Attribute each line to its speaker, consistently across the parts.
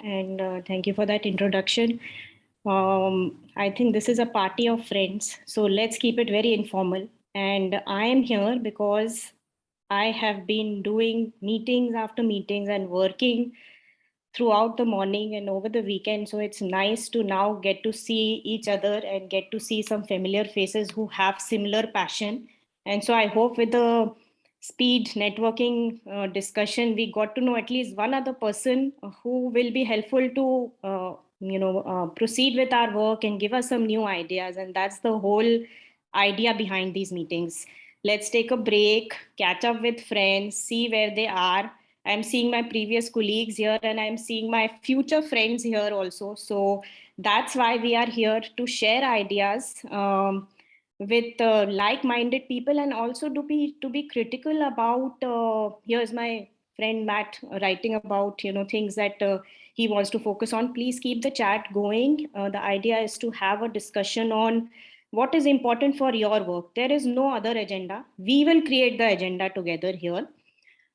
Speaker 1: And thank you for that introduction. I think this is a party of friends, so let's keep it very informal. And I am here because I have been doing meetings after meetings and working throughout the morning and over the weekend. So it's nice to now get to see each other and get to see some familiar faces who have similar passion. And so I hope with the speed networking discussion, we got to know at least one other person who will be helpful to proceed with our work and give us some new ideas. And that's the whole idea behind these meetings. Let's take a break, catch up with friends, see where they are. I'm seeing my previous colleagues here and I'm seeing my future friends here also. So that's why we are here to share ideas with like-minded people, and also to be critical about. Here's my friend Matt writing about things that he wants to focus on. Please keep the chat going. The idea is to have a discussion on what is important for your work. There is no other agenda. We will create the agenda together here.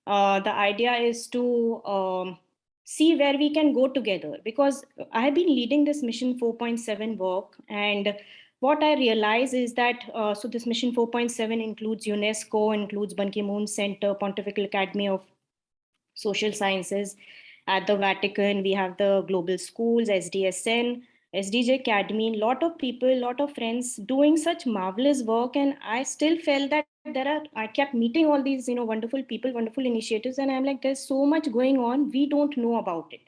Speaker 1: The idea is to see where we can go together, because I have been leading this mission 4.7 work, and what I realize is that so this mission 4.7 includes UNESCO, includes Ban Ki-moon Center, Pontifical Academy of Social Sciences at the Vatican. We have the global schools, SDSN, SDJ Academy, lot of people, lot of friends doing such marvelous work. And I still felt that I kept meeting all these, wonderful people, wonderful initiatives. And I'm like, there's so much going on. We don't know about it.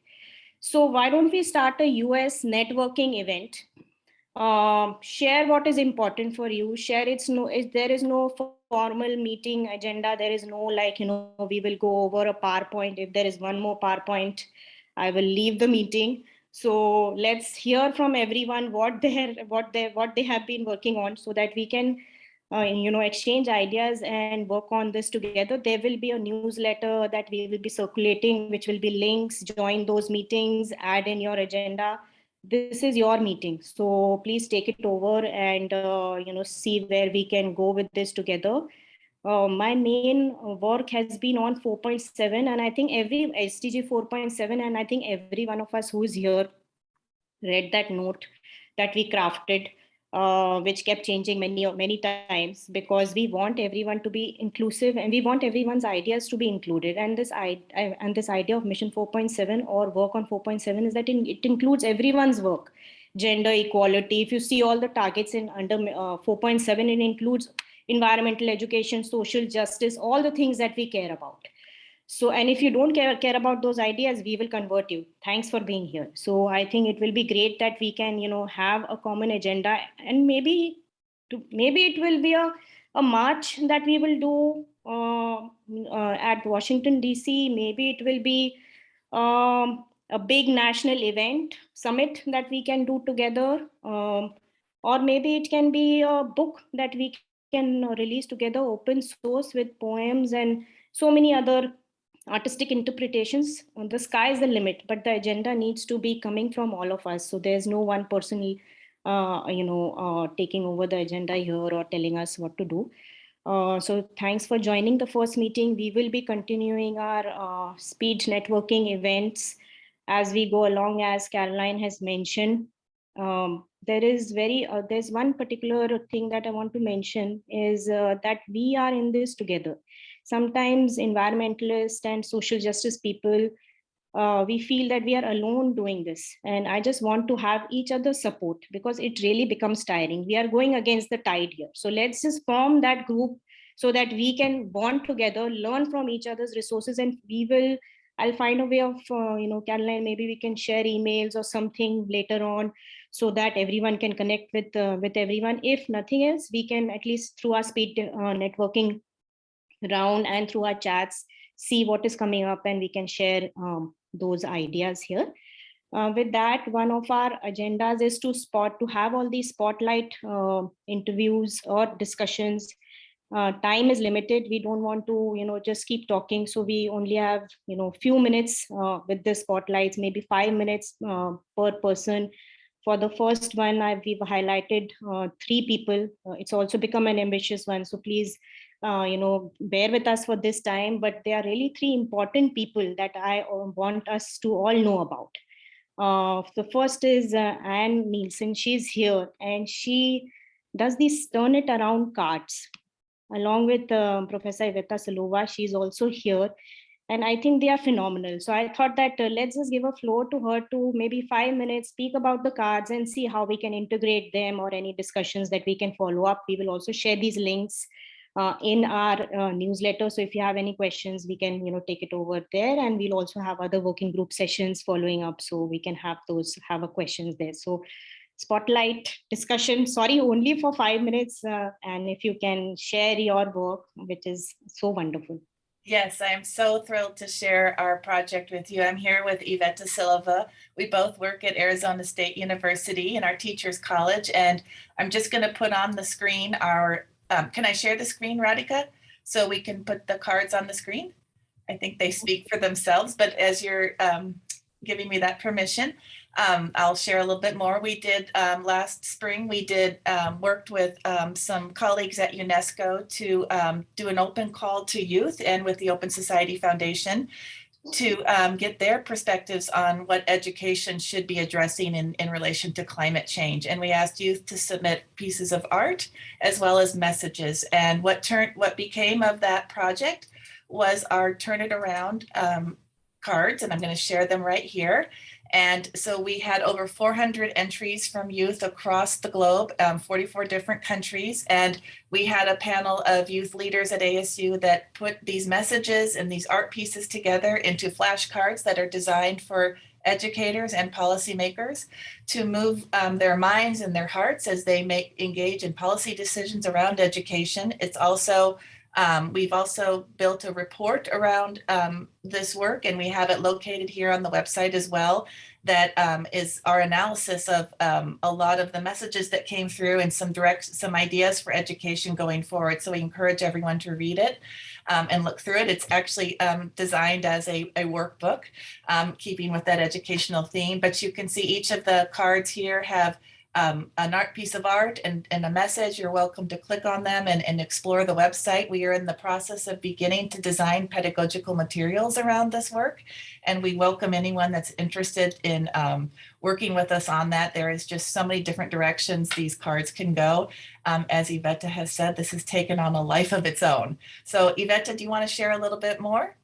Speaker 1: So why don't we start a US networking event? Share what is important for you. Share there is no formal meeting agenda. There is no we will go over a PowerPoint. If there is one more PowerPoint, I will leave the meeting. So let's hear from everyone what they have been working on, so that we can exchange ideas and work on this together. There will be a newsletter that we will be circulating, which will be links. Join those meetings, add in your agenda. This is your meeting, so please take it over and see where we can go with this together. My main work has been on 4.7, and I think every SDG 4.7, and I think every one of us who is here read that note that we crafted, which kept changing many times, because we want everyone to be inclusive and we want everyone's ideas to be included. And this idea of Mission 4.7 or work on 4.7 is that it includes everyone's work. Gender equality. If you see all the targets in under 4.7, it includes environmental, education, social justice, all the things that we care about. So, and if you don't care about those ideas, we will convert you. Thanks for being here. So I think it will be great that we can, have a common agenda, and maybe it will be a march that we will do at Washington, DC. Maybe it will be a big national event summit that we can do together. Or maybe it can be a book that we can release together, open source, with poems and so many other artistic interpretations. The sky is the limit, but the agenda needs to be coming from all of us. So there's no one person taking over the agenda here or telling us what to do. So thanks for joining the first meeting. We will be continuing our speed networking events as we go along, as Caroline has mentioned. There's one particular thing that I want to mention is that we are in this together. Sometimes environmentalists and social justice people, we feel that we are alone doing this. And I just want to have each other's support, because it really becomes tiring. We are going against the tide here. So let's just form that group so that we can bond together, learn from each other's resources, and I'll find a way of, Caroline, maybe we can share emails or something later on, so that everyone can connect with everyone. If nothing else, we can at least through our speed networking round and through our chats see what is coming up, and we can share those ideas here. With that, one of our agendas is to have all these spotlight interviews or discussions. Time is limited. We don't want to just keep talking, so we only have few minutes with the spotlights, maybe 5 minutes per person. For the first one, we've highlighted 3 people. It's also become an ambitious one, so please bear with us for this time, but there are really 3 important people that I want us to all know about. The first is Anne Neilsen. She's here and she does these turn it around cards along with Professor Iveta Silova. She's also here. And I think they are phenomenal. So I thought that let's just give a floor to her to maybe 5 minutes, speak about the cards and see how we can integrate them or any discussions that we can follow up. We will also share these links in our newsletter. So if you have any questions, we can take it over there, and we'll also have other working group sessions following up, so we can have a questions there. So spotlight discussion, sorry, only for 5 minutes, and if you can share your work, which is so wonderful.
Speaker 2: Yes, I'm so thrilled to share our project with you. I'm here with Iveta Silva. We both work at Arizona State University in our Teachers College, and I'm just going to put on the screen our, can I share the screen, Radhika, so we can put the cards on the screen? I think they speak for themselves, but as you're giving me that permission, I'll share a little bit more. We did last spring, we did worked with some colleagues at UNESCO to do an open call to youth and with the Open Society Foundation to get their perspectives on what education should be addressing in relation to climate change. And we asked youth to submit pieces of art as well as messages. And what became of that project was our Turn It Around cards, and I'm going to share them right here. And so we had over 400 entries from youth across the globe, 44 different countries. And we had a panel of youth leaders at ASU that put these messages and these art pieces together into flashcards that are designed for educators and policymakers to move their minds and their hearts as they engage in policy decisions around education. It's also we've also built a report around this work, and we have it located here on the website as well. That is our analysis of a lot of the messages that came through and some ideas for education going forward. So we encourage everyone to read it and look through it. It's actually designed as a workbook, keeping with that educational theme. But you can see each of the cards here have an art piece of art and a message. You're welcome to click on them and explore the website. We are in the process of beginning to design pedagogical materials around this work, and we welcome anyone that's interested in working with us on that. There is just so many different directions these cards can go. As Iveta has said, this has taken on a life of its own. So Iveta, do you want to share a little bit more?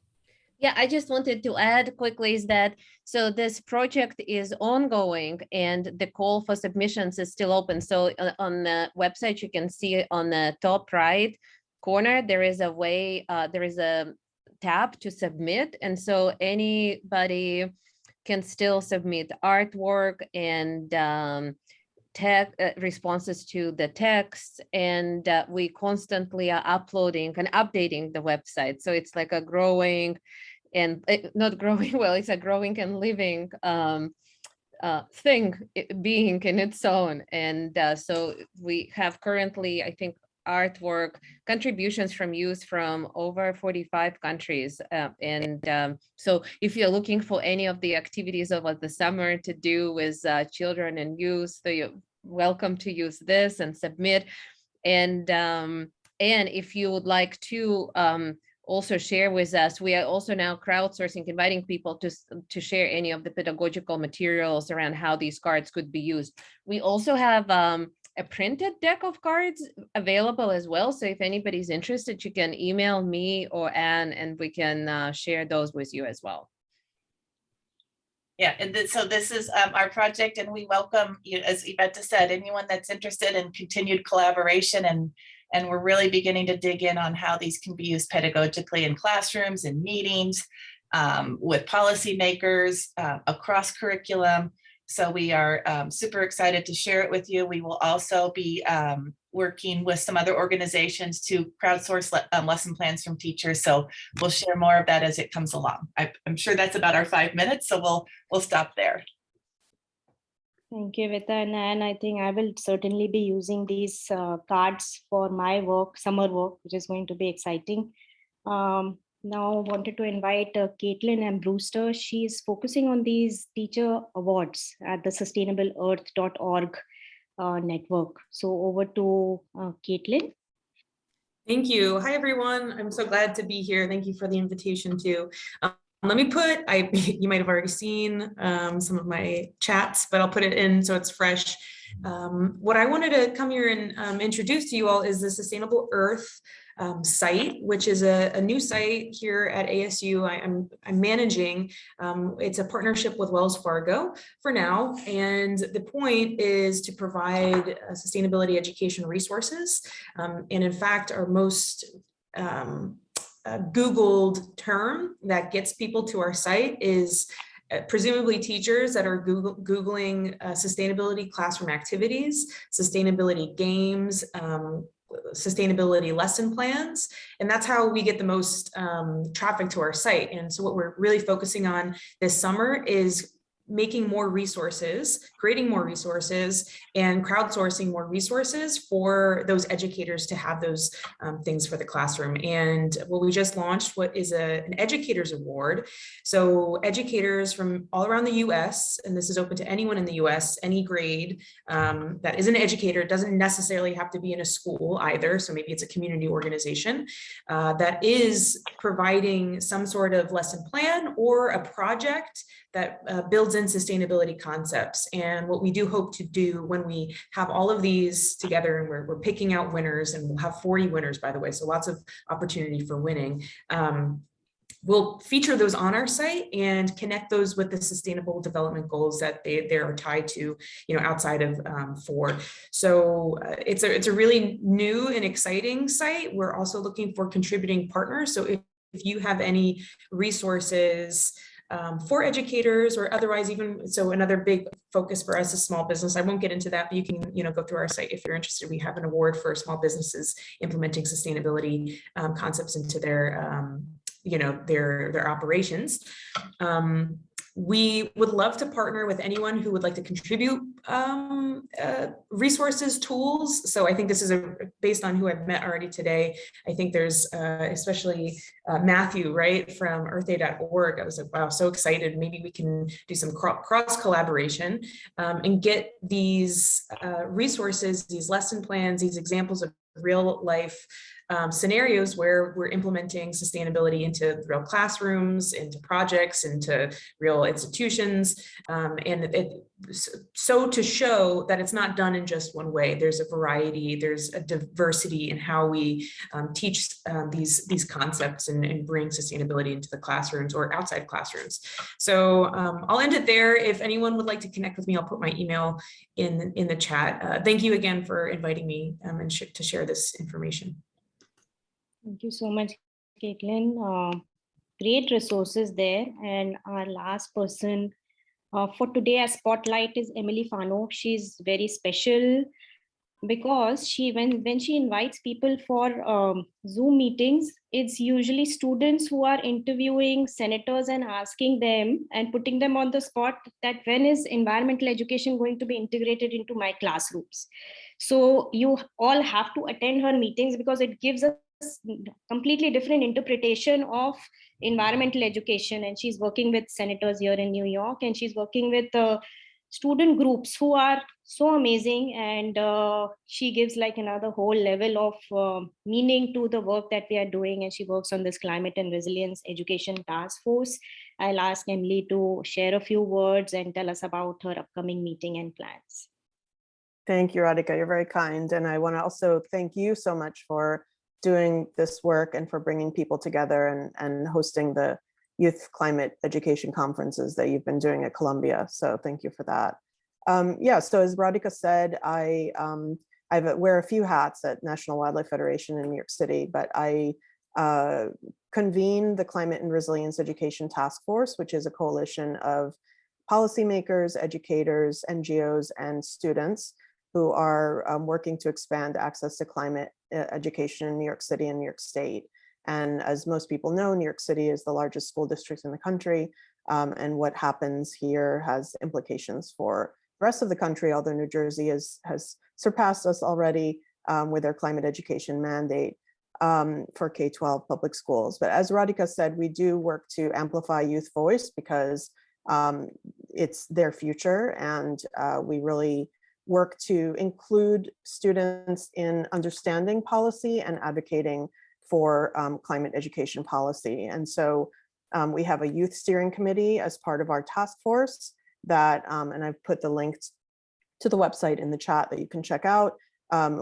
Speaker 3: Yeah, I just wanted to add quickly is that, so this project is ongoing and the call for submissions is still open. So on the website, you can see on the top right corner, there is a way, there is a tab to submit. And so anybody can still submit artwork and responses to the text, and we constantly are uploading and updating the website. So it's like a growing and not growing, well, it's a growing and living thing, being in its own. And so we have currently, I think, artwork contributions from youth from over 45 countries. So if you're looking for any of the activities of the summer to do with children and youth, so you're welcome to use this and submit. And if you would like to also share with us, we are also now crowdsourcing, inviting people to share any of the pedagogical materials around how these cards could be used. We also have a printed deck of cards available as well. So if anybody's interested, you can email me or Anne, and we can share those with you as well.
Speaker 2: Yeah, and so this is our project, and we welcome, as Iveta said, anyone that's interested in continued collaboration, and we're really beginning to dig in on how these can be used pedagogically in classrooms and meetings with policymakers across curriculum. So we are super excited to share it with you. We will also be working with some other organizations to crowdsource lesson plans from teachers. So we'll share more of that as it comes along. I'm sure that's about our 5 minutes, so we'll stop there.
Speaker 1: Thank you, Vita. And I think I will certainly be using these cards for my work, summer work, which is going to be exciting. Now I wanted to invite Katelyn Armbruster. She is focusing on these teacher awards at the sustainableearth.org network. So over to Katelyn.
Speaker 4: Thank you. Hi, everyone. I'm so glad to be here. Thank you for the invitation too. Let me put, you might have already seen some of my chats, but I'll put it in so it's fresh. What I wanted to come here and introduce to you all is the Sustainable Earth site, which is a new site here at ASU. I'm managing. It's a partnership with Wells Fargo for now, and the point is to provide sustainability education resources. And in fact, our most Googled term that gets people to our site is presumably teachers that are Googling sustainability classroom activities, sustainability games, sustainability lesson plans, and that's how we get the most traffic to our site. And so what we're really focusing on this summer is making more resources, creating more resources, and crowdsourcing more resources for those educators to have those things for the classroom. And what we just launched, what is an educators award. So educators from all around the US, and this is open to anyone in the US, any grade that is an educator, doesn't necessarily have to be in a school either. So maybe it's a community organization that is providing some sort of lesson plan or a project that builds in sustainability concepts. And what we do hope to do when we have all of these together, and we're picking out winners, and we'll have 40 winners, by the way, so lots of opportunity for winning. We'll feature those on our site and connect those with the sustainable development goals that they are tied to, outside of FOR. So it's a really new and exciting site. We're also looking for contributing partners. So if you have any resources for educators or otherwise, even so, another big focus for us is small business. I won't get into that, but you can go through our site if you're interested. We have an award for small businesses implementing sustainability concepts into their their operations. We would love to partner with anyone who would like to contribute resources, tools. So I think this is based on who I've met already today. I think there's especially Matthew, right, from earthday.org. I was like, wow, so excited. Maybe we can do some cross collaboration and get these resources, these lesson plans, these examples of real life scenarios where we're implementing sustainability into real classrooms, into projects, into real institutions, so to show that it's not done in just one way. There's a variety, there's a diversity in how we teach these concepts and bring sustainability into the classrooms or outside classrooms. So I'll end it there. If anyone would like to connect with me, I'll put my email in the chat. Thank you again for inviting me and to share this information.
Speaker 1: Thank you so much, Katelyn. Great resources there. And our last person for today, our spotlight is Emily Fano. She's very special because when she invites people for Zoom meetings, it's usually students who are interviewing senators and asking them and putting them on the spot that when is environmental education going to be integrated into my classrooms. So you all have to attend her meetings because it gives us completely different interpretation of environmental education. And she's working with senators here in New York, and she's working with student groups who are so amazing, and she gives like another whole level of meaning to the work that we are doing. And she works on this climate and resilience education task force. I'll ask Emily to share a few words and tell us about her upcoming meeting and plans.
Speaker 5: Thank you, Radhika. You're very kind. And I want to also thank you so much for doing this work and for bringing people together and hosting the youth climate education conferences that you've been doing at Columbia. So thank you for that. Yeah, so as Radhika said, I wear a few hats at National Wildlife Federation in New York City, but I convene the Climate and Resilience Education Task Force, which is a coalition of policymakers, educators, NGOs, and students who are working to expand access to climate education in New York City and New York State. And as most people know, New York City is the largest school district in the country. And what happens here has implications for the rest of the country, although New Jersey has surpassed us already with their climate education mandate for K-12 public schools. But as Radhika said, we do work to amplify youth voice because it's their future, and we really work to include students in understanding policy and advocating for climate education policy. And so We have a youth steering committee as part of our task force that, and I've put the link to the website in the chat that you can check out.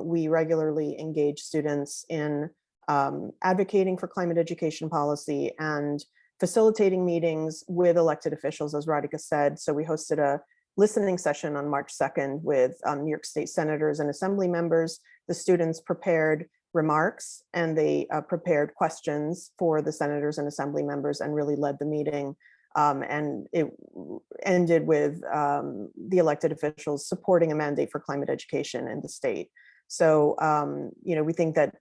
Speaker 5: We regularly engage students in advocating for climate education policy and facilitating meetings with elected officials, as Radhika said. So we hosted a listening session on March 2nd with New York State senators and assembly members. The students prepared remarks and they prepared questions for the senators and assembly members and really led the meeting. And it ended with the elected officials supporting a mandate for climate education in the state. So, you know, we think that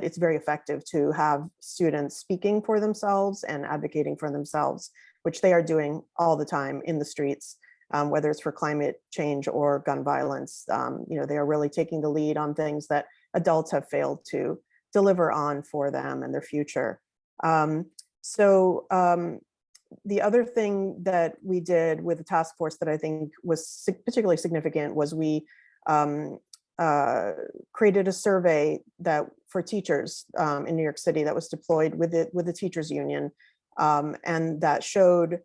Speaker 5: it's very effective to have students speaking for themselves and advocating for themselves, which they are doing all the time in the streets, whether it's for climate change or gun violence. You know, they are really taking the lead on things that adults have failed to deliver on for them and their future. The other thing that we did with the task force that I think was particularly significant was we created a survey that for teachers in New York City that was deployed with the teachers union, and that showed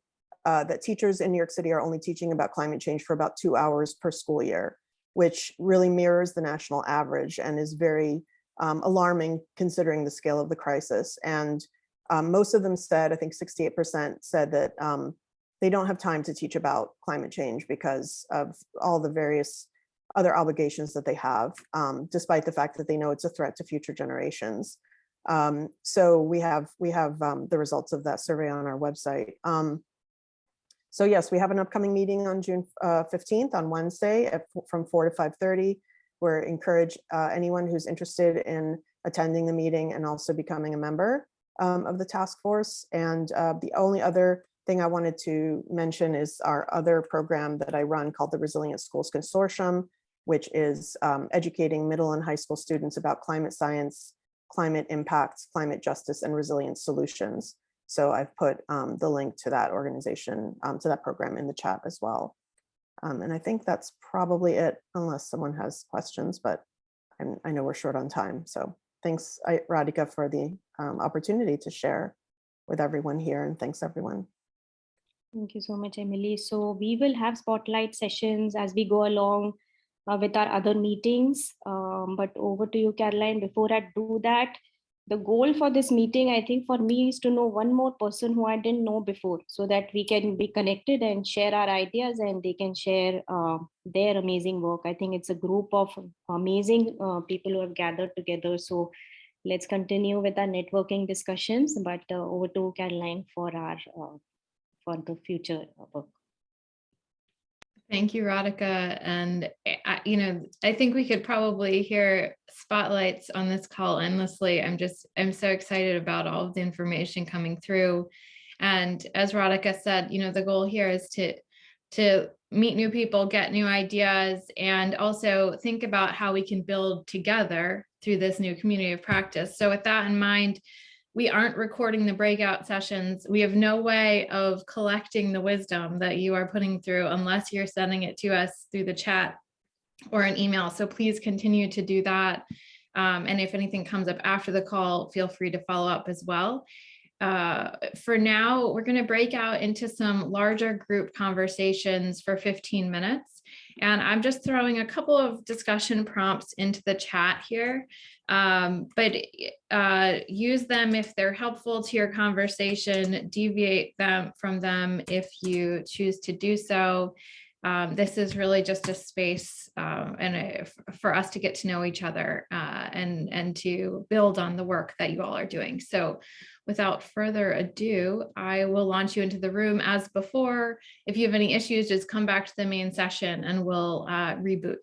Speaker 5: that teachers in New York City are only teaching about climate change for about 2 hours per school year, which really mirrors the national average and is very alarming considering the scale of the crisis. And most of them said, I think 68% said that they don't have time to teach about climate change because of all the various other obligations that they have, despite the fact that they know it's a threat to future generations. So we have the results of that survey on our website. So yes, we have an upcoming meeting on June 15th on Wednesday from 4 to 5:30. We're encourage anyone who's interested in attending the meeting and also becoming a member of the task force. And the only other thing I wanted to mention is our other program that I run called the Resilient Schools Consortium, which is educating middle and high school students about climate science, climate impacts, climate justice, and resilient solutions. So I've put the link to that organization, to that program in the chat as well. And I think that's probably it, unless someone has questions, but I know we're short on time. So thanks, Radhika, for the opportunity to share with everyone here, and thanks everyone.
Speaker 1: Thank you so much, Emily. So we will have spotlight sessions as we go along with our other meetings. But over to you, Caroline. Before I do that, the goal for this meeting, I think for me, is to know one more person who I didn't know before, so that we can be connected and share our ideas and they can share their amazing work. I think it's a group of amazing people who have gathered together. So let's continue with our networking discussions, but over to Caroline for our for the future work.
Speaker 6: Thank you, Radhika. And I think we could probably hear spotlights on this call endlessly. I'm so excited about all of the information coming through. And as Radhika said, the goal here is to meet new people, get new ideas, and also think about how we can build together through this new community of practice. So with that in mind, we aren't recording the breakout sessions. We have no way of collecting the wisdom that you are putting through unless you're sending it to us through the chat or an email. So please continue to do that. And if anything comes up after the call, feel free to follow up as well. For now, we're going to break out into some larger group conversations for 15 minutes. And I'm just throwing a couple of discussion prompts into the chat here, but use them if they're helpful to your conversation, deviate from them if you choose to do so. This is really just a space for us to get to know each other and to build on the work that you all are doing. So without further ado, I will launch you into the room as before. If you have any issues, just come back to the main session and we'll reboot.